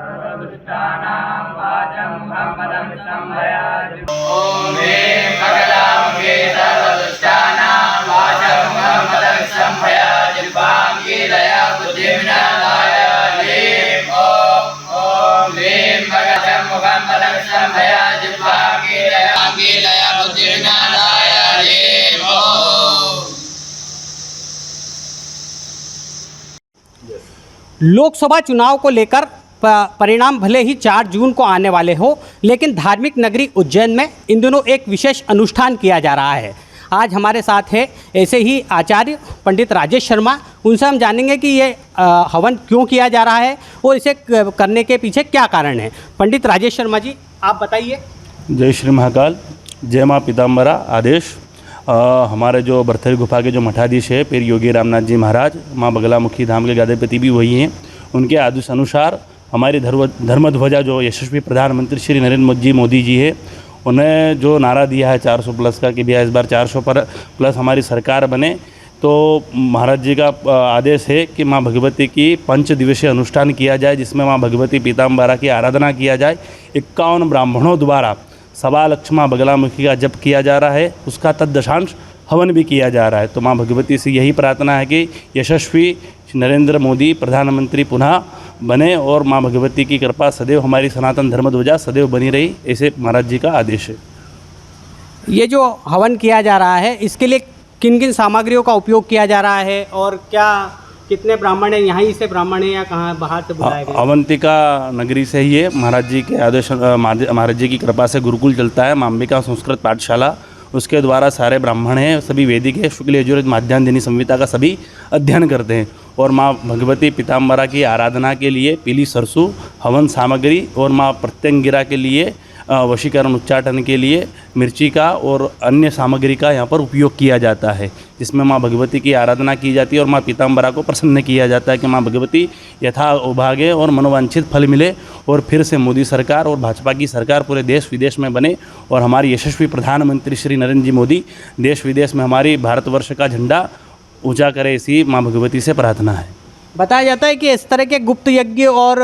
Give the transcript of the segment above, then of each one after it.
ओम ह्रीं मंगलामुखे सर्वदुष्टानां वाचमहमदविसंभया जिह्वां कीलया बुद्धिविनाशाय ह्रीं ओम ह्रीं मंगलामुखमदविसंभया जिह्वां कीलया बुद्धिविनाशाय ह्रीं ओम। लोकसभा चुनाव को लेकर परिणाम भले ही 4 जून को आने वाले हो, लेकिन धार्मिक नगरी उज्जैन में इन दिनों एक विशेष अनुष्ठान किया जा रहा है। आज हमारे साथ है ऐसे ही आचार्य पंडित राजेश शर्मा। उनसे हम जानेंगे कि ये हवन क्यों किया जा रहा है और इसे करने के पीछे क्या कारण है। पंडित राजेश शर्मा जी, आप बताइए। जय श्री महाकाल, जय माँ पीताम्बरा आदेश। हमारे जो बर्थरी गुफा के जो मठाधीश है पीर योगी रामनाथ जी महाराज, माँ बगलामुखी धाम के गादीपति भी वही हैं। उनके आदेश अनुसार हमारी धर्मध्वजा जो यशस्वी प्रधानमंत्री श्री नरेंद्र मोदी जी है, उन्हें जो नारा दिया है 400 प्लस का कि भैया इस बार 400 प्लस हमारी सरकार बने, तो महाराज जी का आदेश है कि माँ भगवती की 5 दिवसीय अनुष्ठान किया जाए, जिसमें माँ भगवती पीताम्बरा की आराधना किया जाए। 51 ब्राह्मणों द्वारा 1.25 लाख माँ बगलामुखी का जप किया जा रहा है, उसका तददशांश हवन भी किया जा रहा है। तो माँ भगवती से यही प्रार्थना है कि यशस्वी नरेंद्र मोदी प्रधानमंत्री पुनः बने और माँ भगवती की कृपा सदैव हमारी सनातन धर्मध्वजा सदैव बनी रही, ऐसे महाराज जी का आदेश है। ये जो हवन किया जा रहा है, इसके लिए किन किन सामग्रियों का उपयोग किया जा रहा है और क्या कितने ब्राह्मण हैं, यहाँ ही से ब्राह्मण हैं या कहाँ बाहर से बुलाए गए? अवंतिका नगरी से ही है। महाराज जी के आदेश, महाराज जी की कृपा से गुरुकुल चलता है, माम्बिका संस्कृत पाठशाला, उसके द्वारा सारे ब्राह्मण हैं, सभी वैदिक है, शुक्ल यजुर्वेद माध्यान्ह संहिता का सभी अध्ययन करते हैं। और माँ भगवती पीताम्बरा की आराधना के लिए पीली सरसों हवन सामग्री और माँ प्रत्यंगिरा के लिए वशीकरण उच्चाटन के लिए मिर्ची का और अन्य सामग्री का यहाँ पर उपयोग किया जाता है, जिसमें माँ भगवती की आराधना की जाती है और माँ पीताम्बरा को प्रसन्न किया जाता है कि माँ भगवती यथा उभागे और मनोवांछित फल मिले और फिर से मोदी सरकार और भाजपा की सरकार पूरे देश विदेश में बने और हमारी यशस्वी प्रधानमंत्री श्री नरेंद्र जी मोदी देश विदेश में हमारी भारतवर्ष का झंडा ऊँचा करे, ऐसी माँ भगवती से प्रार्थना है। बताया जाता है कि इस तरह के गुप्त यज्ञ और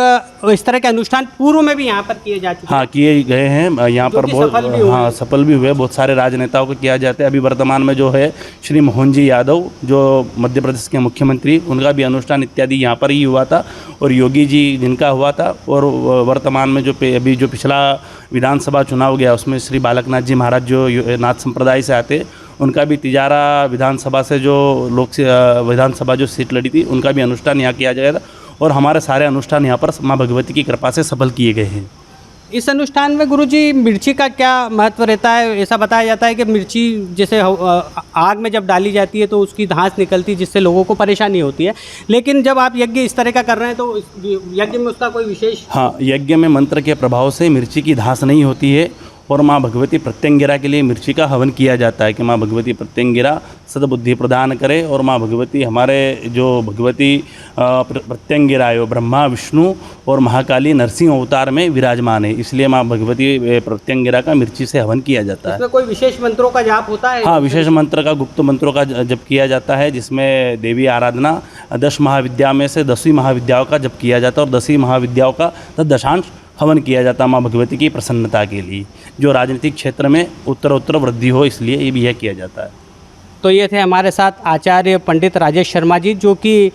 इस तरह के अनुष्ठान पूर्व में भी यहाँ पर किए जा चुके हैं। हाँ, किए गए हैं यहाँ पर बहुत, हाँ सफल भी हुए। बहुत सारे राजनेताओं को किया जाता है। अभी वर्तमान में जो है श्री मोहन जी यादव जो मध्य प्रदेश के मुख्यमंत्री, उनका भी अनुष्ठान इत्यादि यहाँ पर ही हुआ था और योगी जी जिनका हुआ था। और वर्तमान में जो अभी जो पिछला विधानसभा चुनाव गया उसमें श्री बालकनाथ जी महाराज जो नाथ संप्रदाय से आते, उनका भी तिजारा विधानसभा से जो विधानसभा जो सीट लड़ी थी, उनका भी अनुष्ठान यहाँ किया जाएगा और हमारे सारे अनुष्ठान यहाँ पर माँ भगवती की कृपा से सफल किए गए हैं। इस अनुष्ठान में गुरुजी मिर्ची का क्या महत्व रहता है? ऐसा बताया जाता है कि मिर्ची जैसे आग में जब डाली जाती है तो उसकी धांस निकलती है, जिससे लोगों को परेशानी होती है, लेकिन जब आप यज्ञ इस तरह का कर रहे हैं तो यज्ञ में उसका कोई विशेष? हाँ, यज्ञ में मंत्र के प्रभाव से मिर्ची की धांस नहीं होती है और माँ भगवती प्रत्यंगिरा के लिए मिर्ची का हवन किया जाता है कि माँ भगवती प्रत्यंगिरा सद्बुद्धि प्रदान करे और माँ भगवती हमारे जो भगवती प्रत्यंगिरा है वो ब्रह्मा विष्णु और महाकाली नरसिंह अवतार में विराजमान है, इसलिए माँ भगवती प्रत्यंगिरा का मिर्ची से हवन किया जाता है। इसमें कोई विशेष मंत्रों का जाप होता है? हाँ, विशेष मंत्र का, गुप्त मंत्रों का जप किया जाता है, जिसमें देवी आराधना 10 महाविद्या में से 10वीं महाविद्याओं का जप किया जाता है और 10वीं महाविद्याओं का दशांश हवन किया जाता है माँ भगवती की प्रसन्नता के लिए, जो राजनीतिक क्षेत्र में उत्तर वृद्धि हो, इसलिए ये भी यह किया जाता है। तो ये थे हमारे साथ आचार्य पंडित राजेश शर्मा जी, जो कि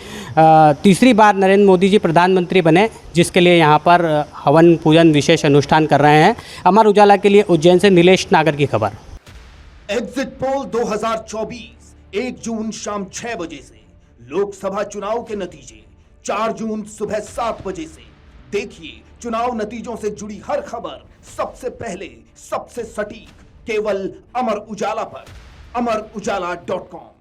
तीसरी बार नरेंद्र मोदी जी प्रधानमंत्री बने, जिसके लिए यहाँ पर हवन पूजन विशेष अनुष्ठान कर रहे हैं। अमर उजाला के लिए उज्जैन से नीलेश नागर की खबर। एग्जिट पोल 2024 1 जून शाम 6 बजे से, लोकसभा चुनाव के नतीजे 4 जून सुबह 7 बजे से। देखिए चुनाव नतीजों से जुड़ी हर खबर सबसे पहले, सबसे सटीक, केवल अमर उजाला पर, amarujala.com।